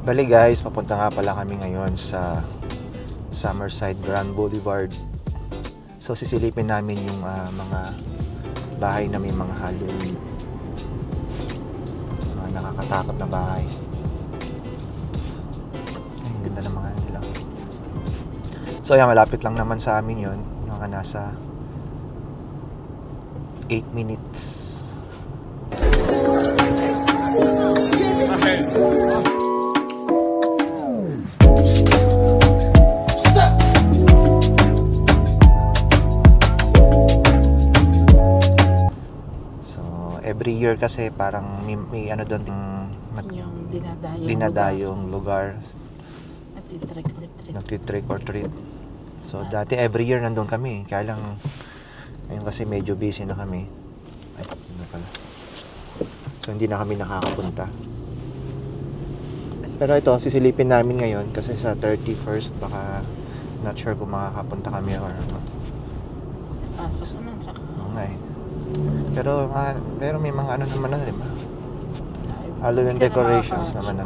Bali guys, papunta nga pala kami ngayon sa Summerside Grand Boulevard. So sisilipin namin yung mga bahay na may mga Halloween. Mga nakakatakot na bahay. Ay, ang ganda ng mga nila. So yan, malapit lang naman sa amin yun. Mga nasa 8 minutes. Every year kasi parang may ano doon yung dinadayong lugar. Nagtitrick or treat. So dati every year nandun kami. Kaya lang ngayon kasi medyo busy na kami. Ay, ano pala. So hindi na kami nakakapunta. Pero ito, sisilipin namin ngayon kasi sa 31st baka not sure kung makakapunta kami or ano. Pasok na sa Oo nga eh. Pero may mga ano naman na, di ba? Halloween decorations naman na.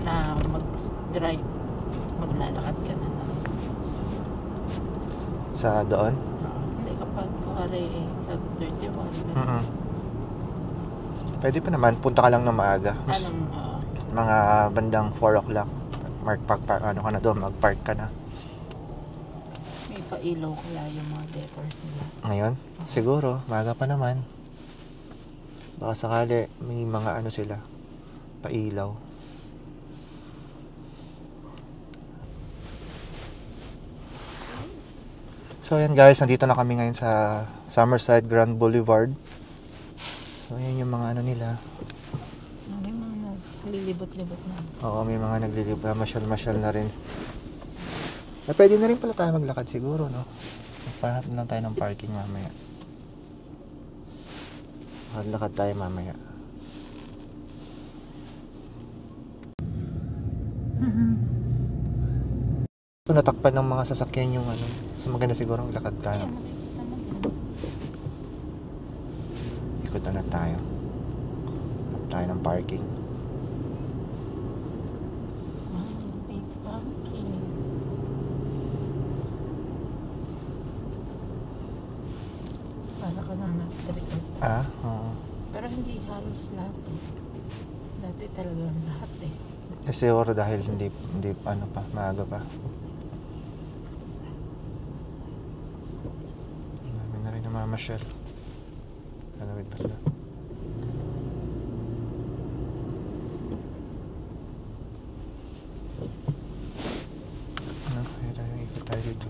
Na mag-drive, maglalakad ka na. Sa doon? Hindi, kapag kuwari sa 31. Pwede pa naman, punta ka lang na maaga. Mga bandang 4 o'clock. Ano ka na doon, mag-park ka na. May pailaw kaya yung mga decors nila. Ngayon? Siguro, maaga pa naman. Baka sakali may mga ano sila, pailaw. So yan guys, nandito na kami ngayon sa Summerside Grand Boulevard. So yan yung mga ano nila. May mga naglilibot-libot na. Oo, may mga naglilibot, masyal-masyal na rin. Pwede na rin pala tayo maglakad siguro, no? Parang lang tayo ng parking mamaya. Lakad tayo mamaya. Natakpan ng mga sasakyan yung ano. So maganda siguro maglakad tayo. Ikot na tayo. Takpan tayo ng parking. Oo. Pero hindi halos lahat eh. Dati talagang lahat eh. Siguro dahil hindi ano pa, maaga pa. Marami na rin namamasyal. Kalawid pa sila. Kaya tayo ikot tayo dito.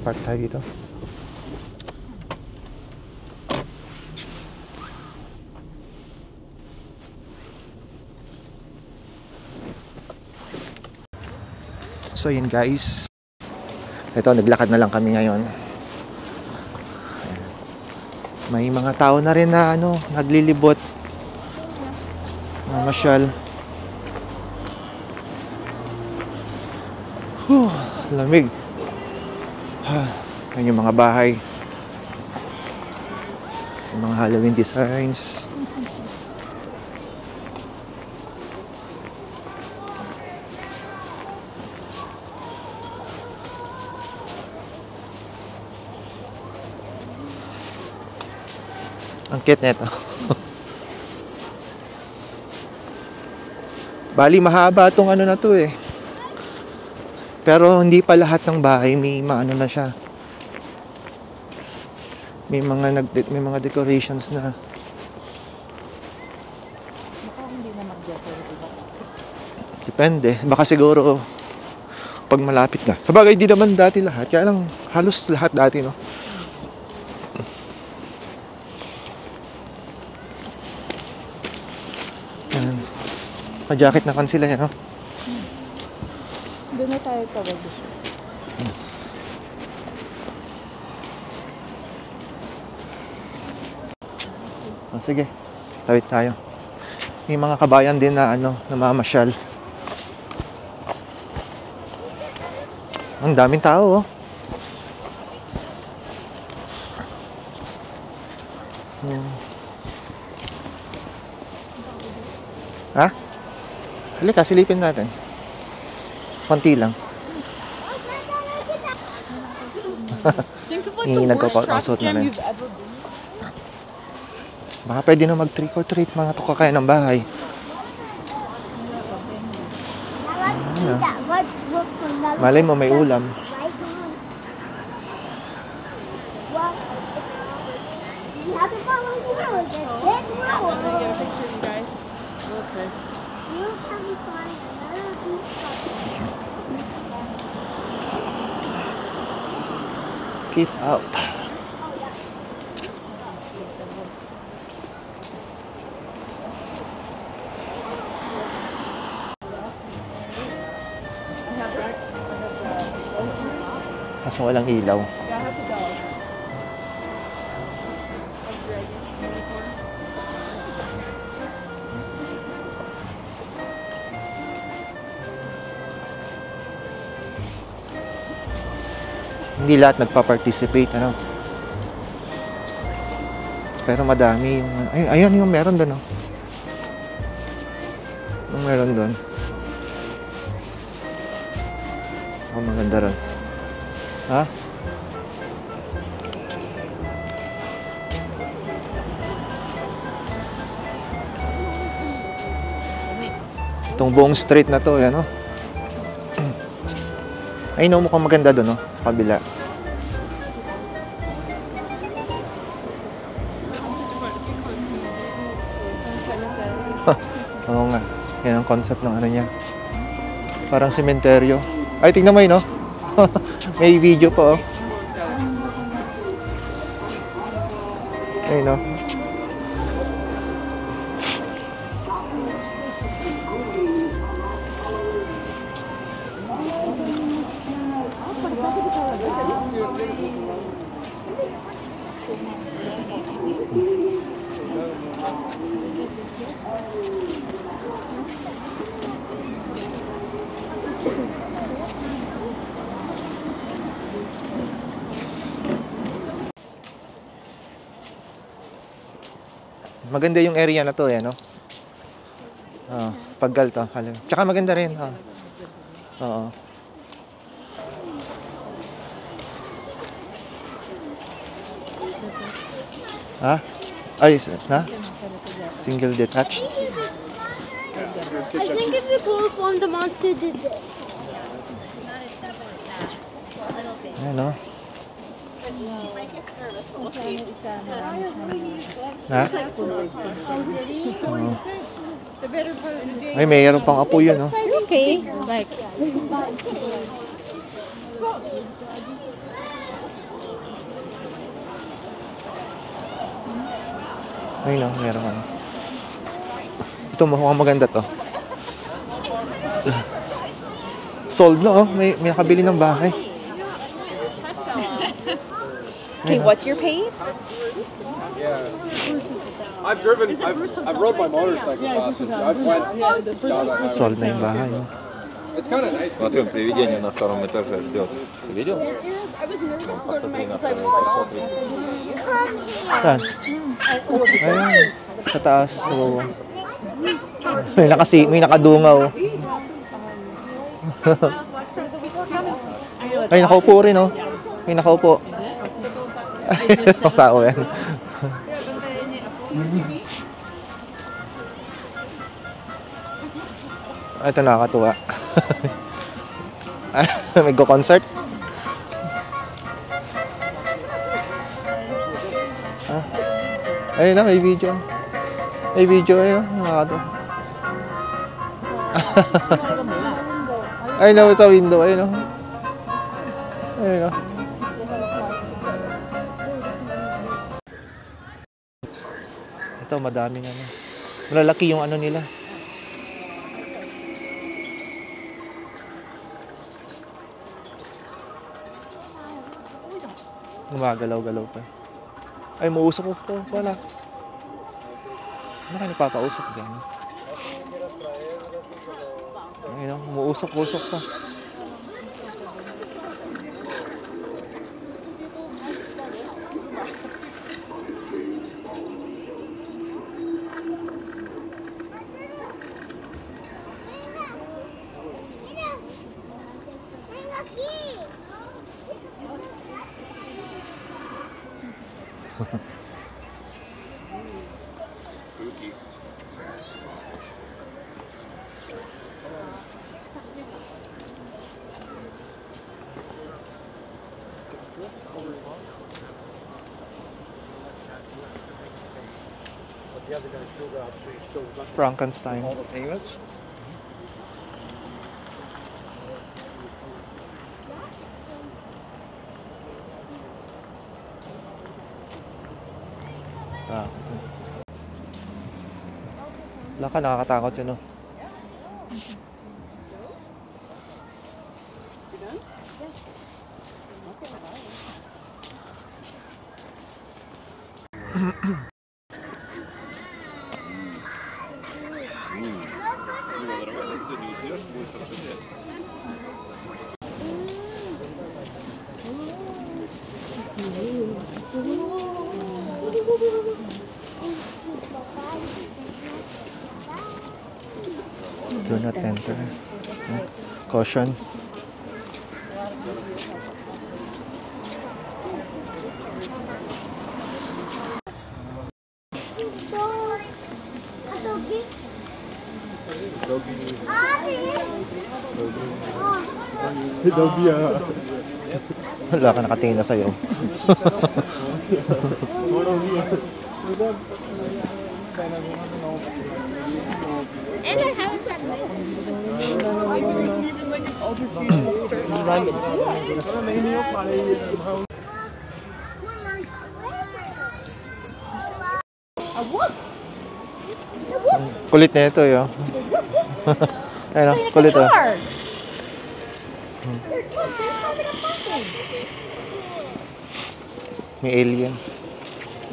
Park tayo dito. So yun guys. Ito, naglakad na lang kami ngayon. May mga tao na rin na ano, naglilibot. Mamasyal. Lamig. Yan yung mga bahay. Yung mga Halloween designs. Ang cute nito. Bali mahaba tong ano na to eh. Pero hindi pa lahat ng bahay may maano na siya. May mga decorations na. Baka hindi na mag-decorate ba? Depende. Baka siguro pag malapit na. Sabagay di naman dati lahat. Kaya lang halos lahat dati, no? Yan. Pa-jacket na kan sila yan, no? Doon na tayo tawag. Sige, tawid tayo. May mga kabayan din na namamasyal. Ang daming tao, oh. Ha? Halika, silipin natin. Konti lang. Think of like Hindi the worst nagkakasot traffic na jam rin. you've ever been. Baka pwede na mag-trick or treat mga tukakaya ng bahay. Malay mo may ulam. Can I get a picture of you guys? Okay. Get out. Kaso walang ilaw. Hindi lahat nagpa-participate, ano. Pero madami yung... Ay, ayun yung meron doon, oh. Yung meron doon. Oh, maganda ron. Ha? Itong buong street na to, yan, oh. Ay, no, mukhang maganda doon, oh. Sa kabila. Oo nga. Yan ang concept ng ano niya. Parang sementeryo. Ay, tingnan mo yun, no? May video pa, oh. Ay, no? Maganda yung area na to, eh, no? Paggal to. Tsaka maganda rin, ha? Oo. Ha? Ay, na? Single detached? I think it'd be cool if one of the monster did this. Ayan, no? Ha? Oo. Ay, mayroon pang apo yun, no? Okay. Like, Ay, no, meron ano. Ito, mukhang maganda to. Sold na, oh. May nakabili ng bahay. Okay, what's your pace? Yeah. I've rode my motorcycle across it. I've went down that highway. Sold na yung bahay, oh. It's kind of nice. Смотрим, привидение на втором этаже ждет. Ты видел? Saan? Ayun. Sa taas. So, may nakadungaw. Ay, nakaupo rin, oh. May nakaupo. Tao yan. Ito nakakatuwa. May go-concert. Ayun na, may video. May video, ayun. Nakakatuwa. Ayun na, sa window. Ayun na. Ayun na. Ito, madaming ano. Malalaki yung ano nila. Gumagalaw-galaw pa. Ay, mausok ko pala. Ano kayo napapausok dyan? Ayun, umuusok-usok pa. Spooky. Frankenstein. All the payments? Ah. Wala ka, nakakatakot yun, no? Do not enter. Caution. Wala ka nakatingin na sa'yo. And I haven't done Kulit na ito, yo. Ayun, oh, kulit, oh. May alien.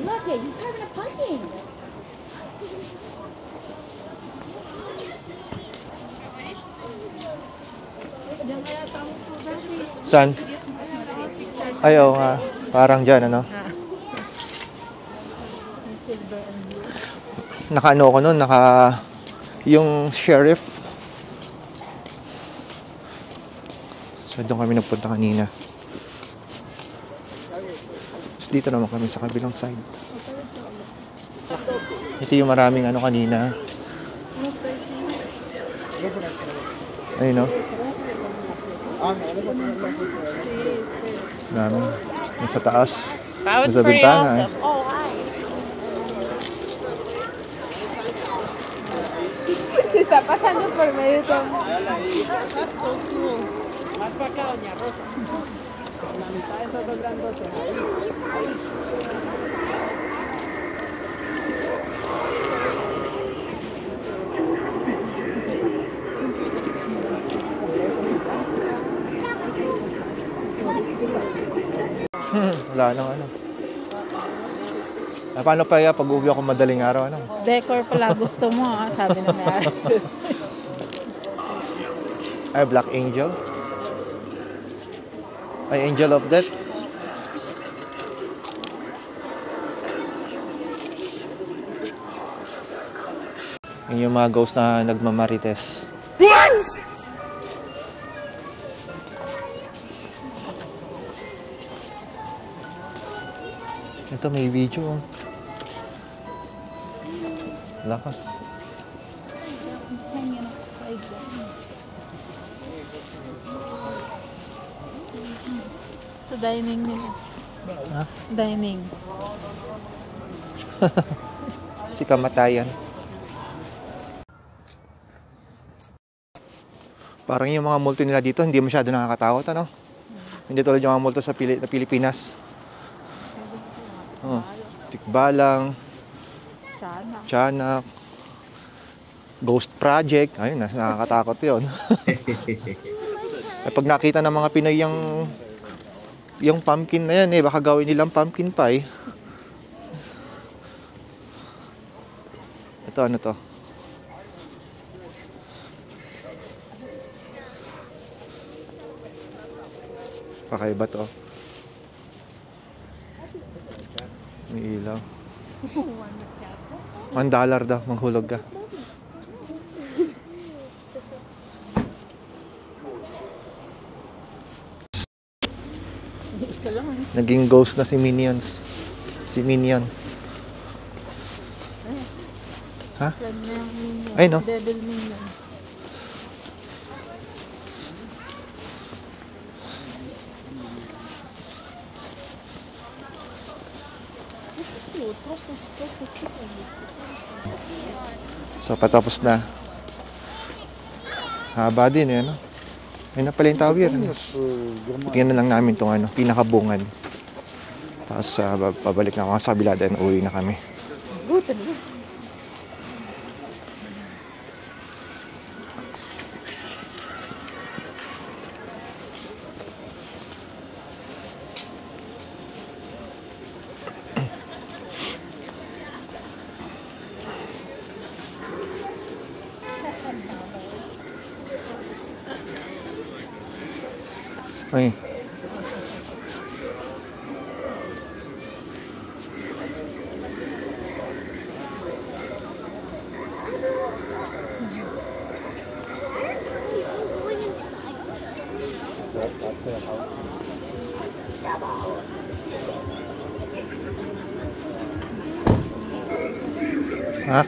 Look, he's carving a pumpkin. Saan? Ay, oo nga. Parang dyan, ano? Naka-ano ko nun, yung sheriff. So, doon kami nagpunta kanina. Tapos dito naman kami sa kabilang side. Ito yung maraming ano kanina. Ayun, no? Maraming. Nasa taas. Nasa bintana, eh. Oh, hi. Se está pasando por medio de That's so cool. Más para acá, doña Rosa. La mitad de esos dos grandotes. Wala nang ano. Paano pa pag uwi ako madaling araw, ano? Decor pala gusto mo, ha? Sabi na may Ay, Black Angel. Ay, Angel of Death. Yun yung mga ghost na nagmamarites. Ito, may video. Lakas. Sa dining nila. Ha? Dining. Si kamatayan. Parang yung mga multo nila dito, hindi masyado nakakatakot, ano? Hindi tulad yung mga multo sa Pilipinas. Oh, Tikbalang, Tiyanak. Tiyanak, Ghost Project. Ayun, nakakatakot yun. Pag nakita ng mga Pinoy yung pumpkin na yan, baka gawin nilang pumpkin pie. Ito, ano to? Kakaiba to. May ilaw. $1 daw, maghulog ka. Isa lang. Naging ghost na si Minions. Si Minion. Ha? Yan na yung minion. Ay, no? Devil minion. So, patapos na. Haba din, eh, ano? Ayun na pala yung tower. Ano? Tingnan na lang namin itong ano, pinakabungan. Tapos, pabalik na ako sa kabila dahil uwi na kami. Ay. Ha?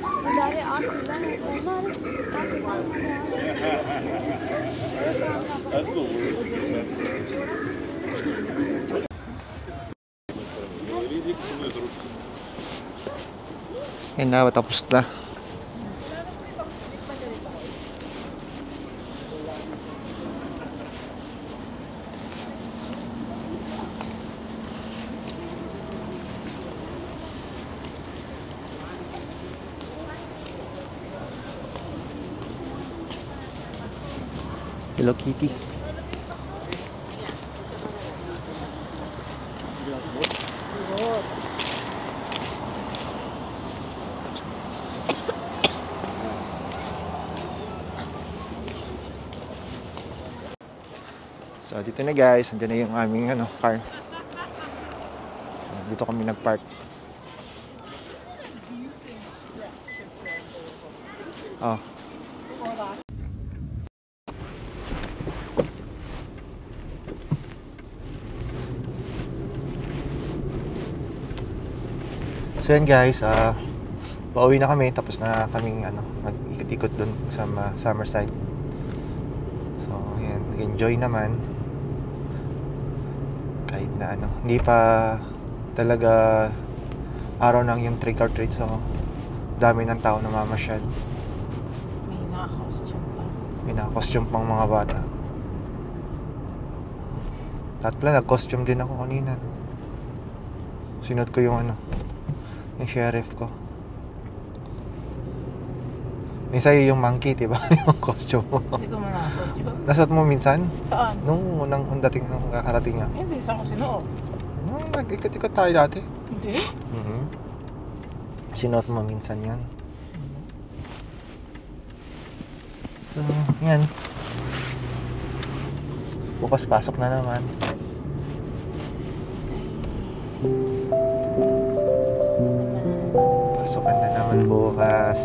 Ayun na, tapos na. Hello Kitty. So dito na guys, andyan na yung aming ano, car. Dito kami nag-park. Oh. So yan guys, pauwi na kami, tapos na kaming ano, mag-ikot-ikot doon sa Summerside. So yan, nag-enjoy naman. Kahit na ano, hindi pa talaga araw ng yung trick or treat, so dami ng tao na mamasyal. May naka-costume pa. May naka-costume pang mga bata. At pala, nag-costume din ako kanina. Sinuot ko yung ano, yung sheriff ko. Yung sa'yo yung monkey, diba? Yung costume mo. Hindi ko manasot, di ba? Nasot mo minsan? Saan? Nung unang dating ang kakarating nga. Hindi, saan ko sinuot? Nung nag-ikot-ikot tayo dati. Hindi. Sinuot mo minsan yan. So, yan. Bukas pasok na naman. Pasokan na naman bukas.